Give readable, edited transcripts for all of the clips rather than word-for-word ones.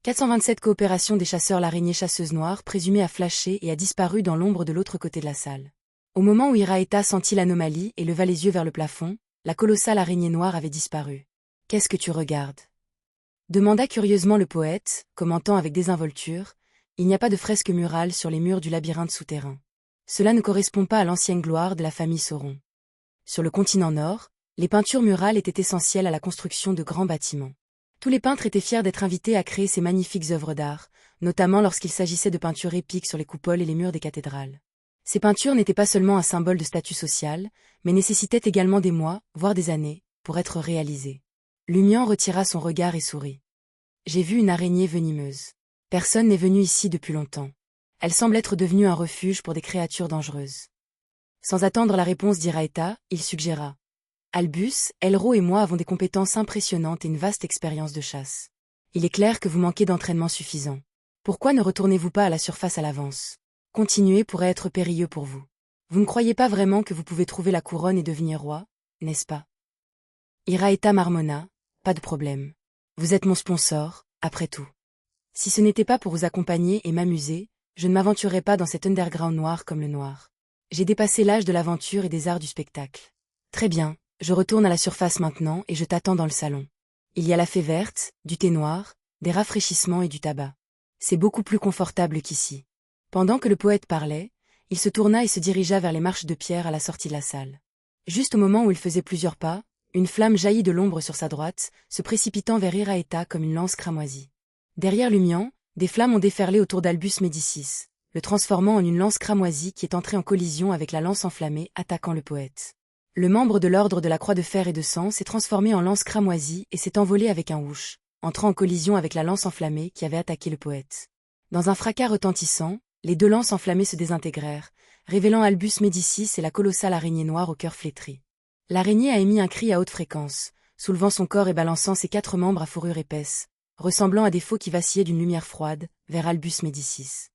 427 Coopération des chasseurs. L'araignée chasseuse noire, présumée a flashé et a disparu dans l'ombre de l'autre côté de la salle. Au moment où Iraeta sentit l'anomalie et leva les yeux vers le plafond, la colossale araignée noire avait disparu. « Qu'est-ce que tu regardes ?» demanda curieusement le poète, commentant avec désinvolture. « Il n'y a pas de fresque murale sur les murs du labyrinthe souterrain. Cela ne correspond pas à l'ancienne gloire de la famille Sauron. » Sur le continent nord, les peintures murales étaient essentielles à la construction de grands bâtiments. Tous les peintres étaient fiers d'être invités à créer ces magnifiques œuvres d'art, notamment lorsqu'il s'agissait de peintures épiques sur les coupoles et les murs des cathédrales. Ces peintures n'étaient pas seulement un symbole de statut social, mais nécessitaient également des mois, voire des années, pour être réalisées. Lumian retira son regard et sourit. « J'ai vu une araignée venimeuse. Personne n'est venu ici depuis longtemps. Elle semble être devenue un refuge pour des créatures dangereuses. » Sans attendre la réponse d'Iraeta, il suggéra. « Albus, Elro et moi avons des compétences impressionnantes et une vaste expérience de chasse. Il est clair que vous manquez d'entraînement suffisant. Pourquoi ne retournez-vous pas à la surface à l'avance? Continuer pourrait être périlleux pour vous. Vous ne croyez pas vraiment que vous pouvez trouver la couronne et devenir roi, n'est-ce pas? » Iraeta marmonna. « Pas de problème. Vous êtes mon sponsor, après tout. Si ce n'était pas pour vous accompagner et m'amuser, je ne m'aventurerais pas dans cet underground noir comme le noir. J'ai dépassé l'âge de l'aventure et des arts du spectacle. Très bien, je retourne à la surface maintenant et je t'attends dans le salon. Il y a la fée verte, du thé noir, des rafraîchissements et du tabac. C'est beaucoup plus confortable qu'ici. » Pendant que le poète parlait, il se tourna et se dirigea vers les marches de pierre à la sortie de la salle. Juste au moment où il faisait plusieurs pas, une flamme jaillit de l'ombre sur sa droite, se précipitant vers Iraeta comme une lance cramoisie. Derrière Lumian, des flammes ont déferlé autour d'Albus Médicis, le transformant en une lance cramoisie qui est entrée en collision avec la lance enflammée attaquant le poète. Le membre de l'ordre de la Croix de Fer et de Sang s'est transformé en lance cramoisie et s'est envolé avec un whoosh, entrant en collision avec la lance enflammée qui avait attaqué le poète. Dans un fracas retentissant, les deux lances enflammées se désintégrèrent, révélant Albus Médicis et la colossale araignée noire au cœur flétri. L'araignée a émis un cri à haute fréquence, soulevant son corps et balançant ses 4 membres à fourrure épaisse, ressemblant à des faux qui vacillaient d'une lumière froide, vers Albus Médicis.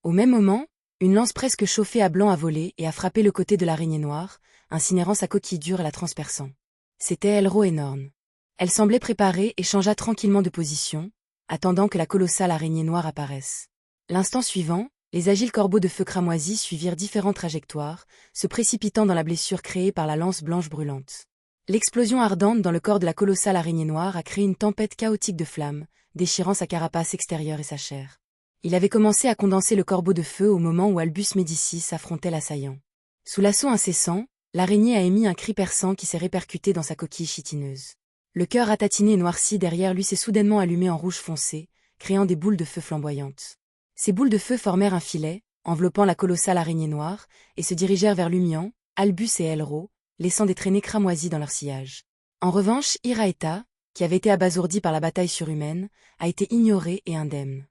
Au même moment, une lance presque chauffée à blanc a volé et a frappé le côté de l'araignée noire, incinérant sa coquille dure et la transperçant. C'était Elro Enorn. Elle semblait préparée et changea tranquillement de position, attendant que la colossale araignée noire apparaisse. L'instant suivant, les agiles corbeaux de feu cramoisi suivirent différentes trajectoires, se précipitant dans la blessure créée par la lance blanche brûlante. L'explosion ardente dans le corps de la colossale araignée noire a créé une tempête chaotique de flammes, déchirant sa carapace extérieure et sa chair. Il avait commencé à condenser le corbeau de feu au moment où Albus Médicis affrontait l'assaillant. Sous l'assaut incessant, l'araignée a émis un cri perçant qui s'est répercuté dans sa coquille chitineuse. Le cœur ratatiné et noirci derrière lui s'est soudainement allumé en rouge foncé, créant des boules de feu flamboyantes. Ces boules de feu formèrent un filet, enveloppant la colossale araignée noire, et se dirigèrent vers Lumian, Albus et Elro, laissant des traînées cramoisies dans leur sillage. En revanche, Iraeta, qui avait été abasourdi par la bataille surhumaine, a été ignoré et indemne.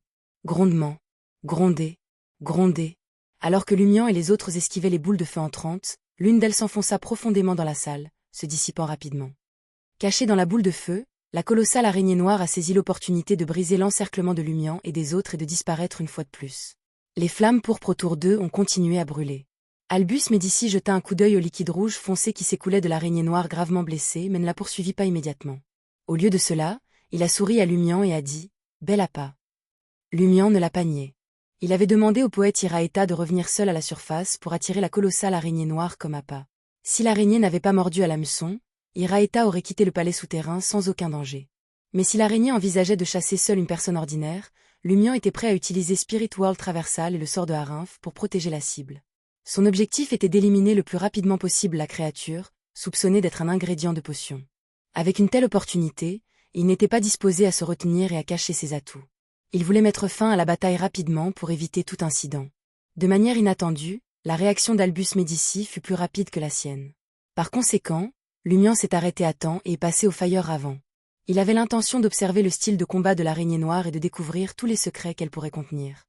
Grondement. Gronder. Gronder. Alors que Lumian et les autres esquivaient les boules de feu entrantes, l'une d'elles s'enfonça profondément dans la salle, se dissipant rapidement. Cachée dans la boule de feu, la colossale araignée noire a saisi l'opportunité de briser l'encerclement de Lumian et des autres et de disparaître une fois de plus. Les flammes pourpres autour d'eux ont continué à brûler. Albus Médicis jeta un coup d'œil au liquide rouge foncé qui s'écoulait de l'araignée noire gravement blessée mais ne la poursuivit pas immédiatement. Au lieu de cela, il a souri à Lumian et a dit « Bel appât ». Lumian ne l'a pas nié. Il avait demandé au poète Iraeta de revenir seul à la surface pour attirer la colossale araignée noire comme appât. Si l'araignée n'avait pas mordu à l'hameçon, Iraeta aurait quitté le palais souterrain sans aucun danger. Mais si l'araignée envisageait de chasser seule une personne ordinaire, Lumian était prêt à utiliser Spirit World Traversal et le sort de Harinth pour protéger la cible. Son objectif était d'éliminer le plus rapidement possible la créature, soupçonnée d'être un ingrédient de potion. Avec une telle opportunité, il n'était pas disposé à se retenir et à cacher ses atouts. Il voulait mettre fin à la bataille rapidement pour éviter tout incident. De manière inattendue, la réaction d'Albus Médicis fut plus rapide que la sienne. Par conséquent, Lumian s'est arrêté à temps et est passé au Fire avant. Il avait l'intention d'observer le style de combat de l'araignée noire et de découvrir tous les secrets qu'elle pourrait contenir.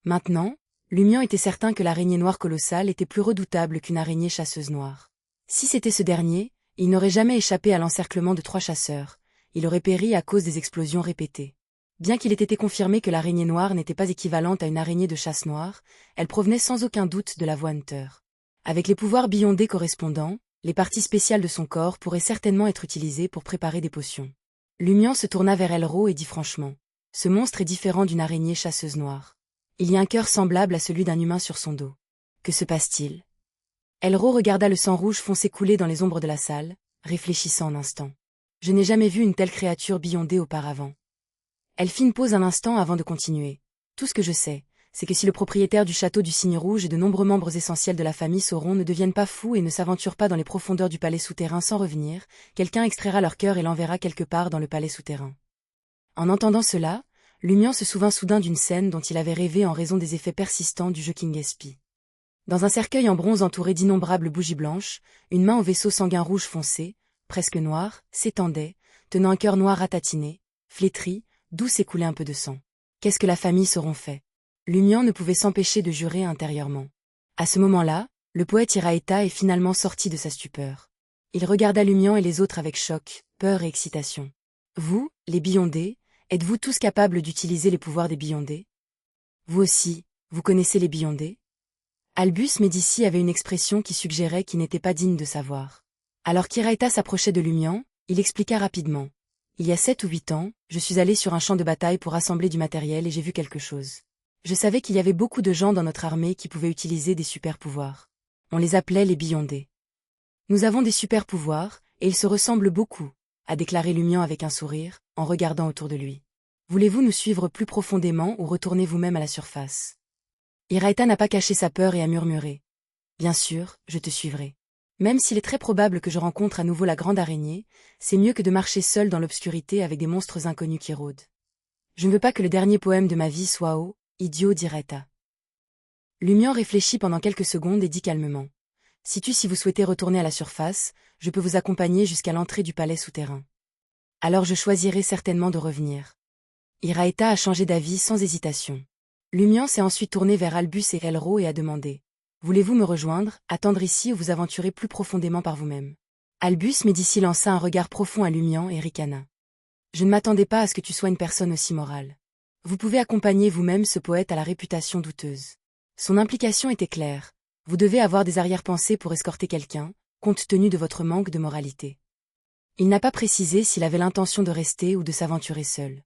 Maintenant, Lumian était certain que l'araignée noire colossale était plus redoutable qu'une araignée chasseuse noire. Si c'était ce dernier, il n'aurait jamais échappé à l'encerclement de 3 chasseurs, il aurait péri à cause des explosions répétées. Bien qu'il ait été confirmé que l'araignée noire n'était pas équivalente à une araignée de chasse noire, elle provenait sans aucun doute de la voie Hunter. Avec les pouvoirs Beyondés correspondants, les parties spéciales de son corps pourraient certainement être utilisées pour préparer des potions. Lumian se tourna vers Elro et dit franchement. Ce monstre est différent d'une araignée chasseuse noire. Il y a un cœur semblable à celui d'un humain sur son dos. Que se passe-t-il? Elro regarda le sang rouge foncé couler dans les ombres de la salle, réfléchissant un instant. Je n'ai jamais vu une telle créature beyondée auparavant. Elle fit une pause un instant avant de continuer. Tout ce que je sais, c'est que si le propriétaire du château du Cygne Rouge et de nombreux membres essentiels de la famille Sauron ne deviennent pas fous et ne s'aventurent pas dans les profondeurs du palais souterrain sans revenir, quelqu'un extraira leur cœur et l'enverra quelque part dans le palais souterrain. En entendant cela, Lumian se souvint soudain d'une scène dont il avait rêvé en raison des effets persistants du jeu Kingespi. Dans un cercueil en bronze entouré d'innombrables bougies blanches, une main au vaisseau sanguin rouge foncé, presque noir, s'étendait, tenant un cœur noir ratatiné, flétri, d'où s'écoulait un peu de sang. Qu'est-ce que la famille Sauron fait? Lumian ne pouvait s'empêcher de jurer intérieurement. À ce moment-là, le poète Iraeta est finalement sorti de sa stupeur. Il regarda Lumian et les autres avec choc, peur et excitation. Vous, les Beyondés, êtes-vous tous capables d'utiliser les pouvoirs des Beyondés? Vous aussi, vous connaissez les Beyondés? Albus Médici avait une expression qui suggérait qu'il n'était pas digne de savoir. Alors qu'Iraeta s'approchait de Lumian, il expliqua rapidement. Il y a 7 ou 8 ans, je suis allé sur un champ de bataille pour assembler du matériel et j'ai vu quelque chose. Je savais qu'il y avait beaucoup de gens dans notre armée qui pouvaient utiliser des super-pouvoirs. On les appelait les Beyondés. Nous avons des super-pouvoirs, et ils se ressemblent beaucoup, a déclaré Lumian avec un sourire, en regardant autour de lui. Voulez-vous nous suivre plus profondément ou retourner vous-même à la surface? Iraeta n'a pas caché sa peur et a murmuré. Bien sûr, je te suivrai. Même s'il est très probable que je rencontre à nouveau la grande araignée, c'est mieux que de marcher seul dans l'obscurité avec des monstres inconnus qui rôdent. Je ne veux pas que le dernier poème de ma vie soit oh, idiot d'Iraeta. Lumian réfléchit pendant quelques secondes et dit calmement. Si vous souhaitez retourner à la surface, je peux vous accompagner jusqu'à l'entrée du palais souterrain. Alors je choisirai certainement de revenir. Iraeta a changé d'avis sans hésitation. Lumian s'est ensuite tourné vers Albus et Elro et a demandé. Voulez-vous me rejoindre, attendre ici ou vous aventurer plus profondément par vous-même? Albus Médici lança un regard profond à Lumian et ricana. Je ne m'attendais pas à ce que tu sois une personne aussi morale. Vous pouvez accompagner vous-même ce poète à la réputation douteuse. Son implication était claire. Vous devez avoir des arrière-pensées pour escorter quelqu'un, compte tenu de votre manque de moralité. Il n'a pas précisé s'il avait l'intention de rester ou de s'aventurer seul.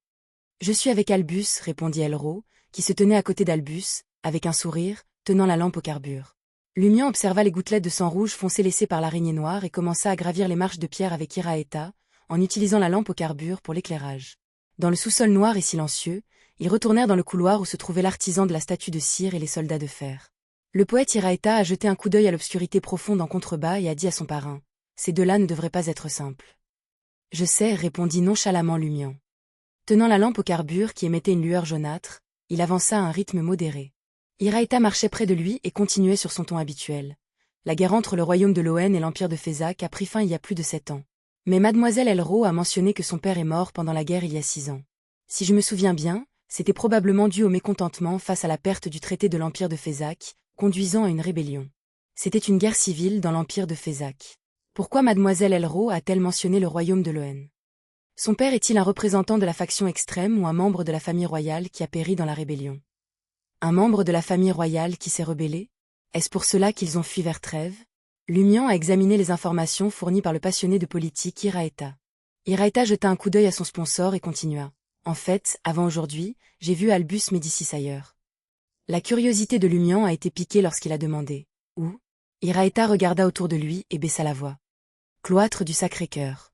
Je suis avec Albus, répondit Elro, qui se tenait à côté d'Albus, avec un sourire, tenant la lampe au carbure. Lumian observa les gouttelettes de sang rouge foncé laissées par l'araignée noire et commença à gravir les marches de pierre avec Iraeta, en utilisant la lampe au carbure pour l'éclairage. Dans le sous-sol noir et silencieux, ils retournèrent dans le couloir où se trouvait l'artisan de la statue de cire et les soldats de fer. Le poète Iraeta a jeté un coup d'œil à l'obscurité profonde en contrebas et a dit à son parrain. Ces deux-là ne devraient pas être simples. Je sais, répondit nonchalamment Lumian. Tenant la lampe au carbure qui émettait une lueur jaunâtre, il avança à un rythme modéré. Iraeta marchait près de lui et continuait sur son ton habituel. La guerre entre le royaume de Loen et l'empire de Fézac a pris fin il y a plus de 7 ans. Mais mademoiselle Elro a mentionné que son père est mort pendant la guerre il y a 6 ans. Si je me souviens bien, c'était probablement dû au mécontentement face à la perte du traité de l'empire de Fézac, conduisant à une rébellion. C'était une guerre civile dans l'empire de Fézac. Pourquoi mademoiselle Elro a-t-elle mentionné le royaume de Loen? Son père est-il un représentant de la faction extrême ou un membre de la famille royale qui a péri dans la rébellion? Un membre de la famille royale qui s'est rebellé? Est-ce pour cela qu'ils ont fui vers Trêve? Lumian a examiné les informations fournies par le passionné de politique Iraeta. Iraeta jeta un coup d'œil à son sponsor et continua. En fait, avant aujourd'hui, j'ai vu Albus Médicis ailleurs. La curiosité de Lumian a été piquée lorsqu'il a demandé. Où? Iraeta regarda autour de lui et baissa la voix. Cloître du Sacré-Cœur.